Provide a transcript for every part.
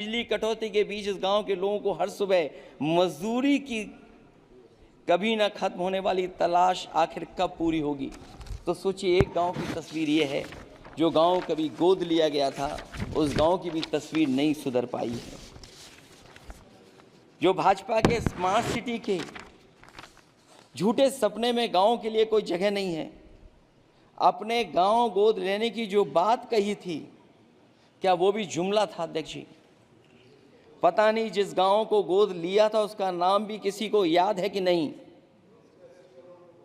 बिजली कटौती के बीच इस गांव के लोगों को हर सुबह मजदूरी की कभी ना खत्म होने वाली तलाश आखिर कब पूरी होगी। तो सोचिए, एक गांव की तस्वीर ये है, जो गांव कभी गोद लिया गया था, उस गांव की भी तस्वीर नहीं सुधर पाई है। जो भाजपा के स्मार्ट सिटी के झूठे सपने में गांव के लिए कोई जगह नहीं है। अपने गांव गोद लेने की जो बात कही थी, क्या वो भी जुमला था अध्यक्ष जी? पता नहीं जिस गांव को गोद लिया था उसका नाम भी किसी को याद है कि नहीं।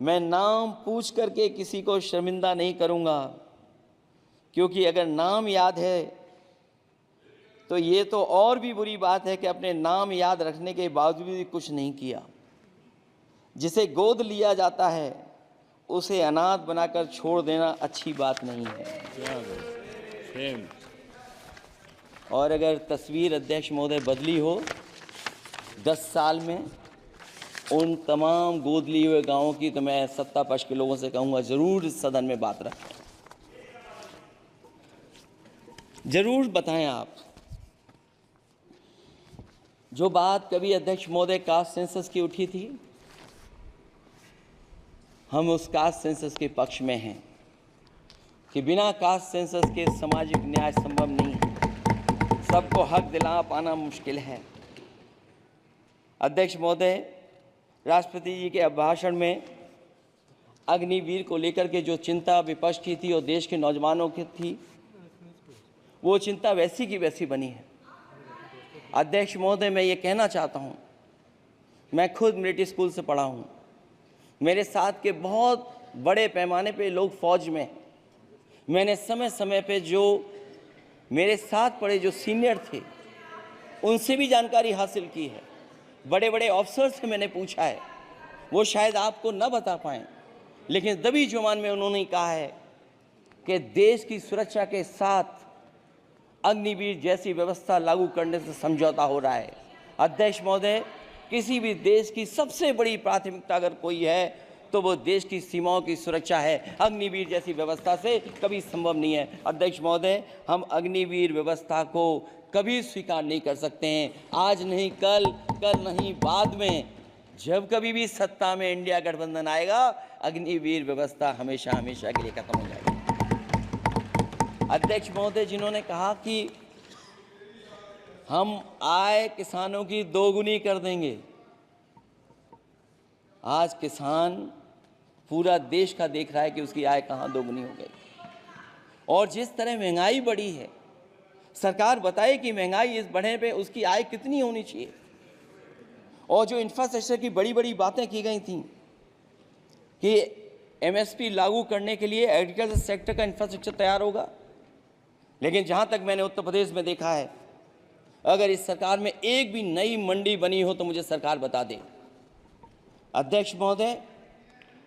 मैं नाम पूछ करके किसी को शर्मिंदा नहीं करूंगा, क्योंकि अगर नाम याद है तो ये तो और भी बुरी बात है कि अपने नाम याद रखने के बावजूद भी कुछ नहीं किया। जिसे गोद लिया जाता है उसे अनाथ बनाकर छोड़ देना अच्छी बात नहीं है। और अगर तस्वीर अध्यक्ष महोदय बदली हो 10 साल में उन तमाम गोद लिए हुए गांवों की, तो मैं सत्ता पक्ष के लोगों से कहूंगा जरूर इस सदन में बात रखें, जरूर बताएं आप। जो बात कभी अध्यक्ष महोदय कास्ट सेंसस की उठी थी, हम उस कास्ट सेंसस के पक्ष में हैं कि बिना कास्ट सेंसस के सामाजिक न्याय संभव नहीं है। सबको हक दिला पाना मुश्किल है। अध्यक्ष महोदय, राष्ट्रपति जी के अभिभाषण में अग्निवीर को लेकर के जो चिंता विपक्ष की थी और देश के नौजवानों की थी, वो चिंता वैसी की वैसी बनी है। अध्यक्ष महोदय, मैं ये कहना चाहता हूँ, मैं खुद मिलिट्री स्कूल से पढ़ा हूँ। मेरे साथ के बहुत बड़े पैमाने पे लोग फौज में। मैंने समय समय पे जो मेरे साथ पढ़े जो सीनियर थे उनसे भी जानकारी हासिल की है। बड़े बड़े ऑफिसर से मैंने पूछा है, वो शायद आपको न बता पाएँ, लेकिन दबी जुबान में उन्होंने कहा है कि देश की सुरक्षा के साथ अग्निवीर जैसी व्यवस्था लागू करने से समझौता हो रहा है। अध्यक्ष महोदय, किसी भी देश की सबसे बड़ी प्राथमिकता अगर कोई है तो वो देश की सीमाओं की सुरक्षा है। अग्निवीर जैसी व्यवस्था से कभी संभव नहीं है। अध्यक्ष महोदय, हम अग्निवीर व्यवस्था को कभी स्वीकार नहीं कर सकते हैं। आज नहीं कल, कल नहीं बाद में, जब कभी भी सत्ता में इंडिया गठबंधन आएगा, अग्निवीर व्यवस्था हमेशा हमेशा के लिए खत्म हो जाएगी। अध्यक्ष महोदय, जिन्होंने कहा कि हम आय किसानों की दोगुनी कर देंगे, आज किसान पूरा देश का देख रहा है कि उसकी आय कहाँ दोगुनी हो गई। और जिस तरह महंगाई बढ़ी है, सरकार बताए कि महंगाई इस बढ़ने पे उसकी आय कितनी होनी चाहिए। और जो इंफ्रास्ट्रक्चर की बड़ी बड़ी बातें की गई थी कि एमएसपी लागू करने के लिए एग्रीकल्चर सेक्टर का इंफ्रास्ट्रक्चर तैयार होगा, लेकिन जहाँ तक मैंने उत्तर प्रदेश में देखा है, अगर इस सरकार में एक भी नई मंडी बनी हो तो मुझे सरकार बता दे। अध्यक्ष महोदय,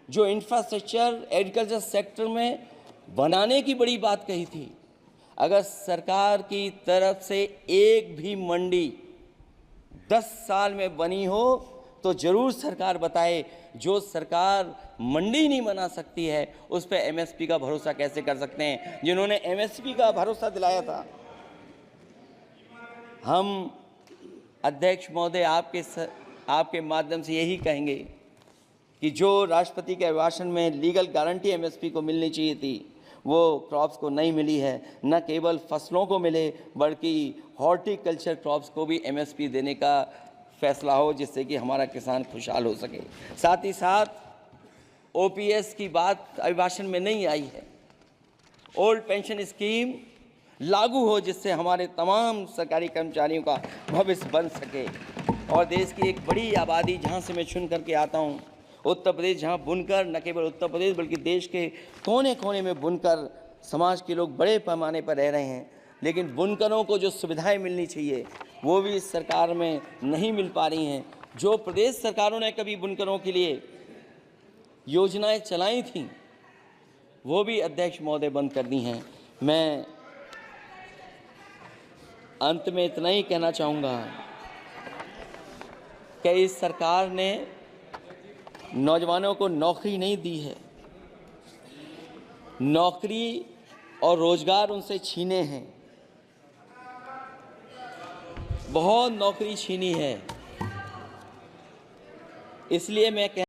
जो इंफ्रास्ट्रक्चर एग्रीकल्चर सेक्टर में बनाने की बड़ी बात कही थी, अगर सरकार की तरफ से एक भी मंडी 10 साल में बनी हो तो जरूर सरकार बताए। जो सरकार मंडी नहीं बना सकती है उस पर एमएसपी का भरोसा कैसे कर सकते हैं? जिन्होंने एमएसपी का भरोसा दिलाया था। हम अध्यक्ष महोदय आपके माध्यम से यही कहेंगे कि जो राष्ट्रपति के अभिभाषण में लीगल गारंटी एमएसपी को मिलनी चाहिए थी, वो क्रॉप्स को नहीं मिली है। न केवल फसलों को मिले बल्कि हॉर्टिकल्चर क्रॉप्स को भी एमएसपी देने का फैसला हो, जिससे कि हमारा किसान खुशहाल हो सके। साथ ही साथ ओपीएस की बात अभिभाषण में नहीं आई है। ओल्ड पेंशन स्कीम लागू हो, जिससे हमारे तमाम सरकारी कर्मचारियों का भविष्य बन सके। और देश की एक बड़ी आबादी, जहाँ से मैं चुन करके आता हूँ, उत्तर प्रदेश, जहाँ बुनकर, न केवल उत्तर प्रदेश बल्कि देश के कोने कोने में बुनकर समाज के लोग बड़े पैमाने पर रह रहे हैं, लेकिन बुनकरों को जो सुविधाएं मिलनी चाहिए वो भी इस सरकार में नहीं मिल पा रही हैं। जो प्रदेश सरकारों ने कभी बुनकरों के लिए योजनाएं चलाई थीं, वो भी अध्यक्ष महोदय बंद कर दी हैं। मैं अंत में इतना ही कहना चाहूँगा कि इस सरकार ने नौजवानों को नौकरी नहीं दी है, नौकरी और रोजगार उनसे छीने हैं। बहुत नौकरी छीनी है। इसलिए मैं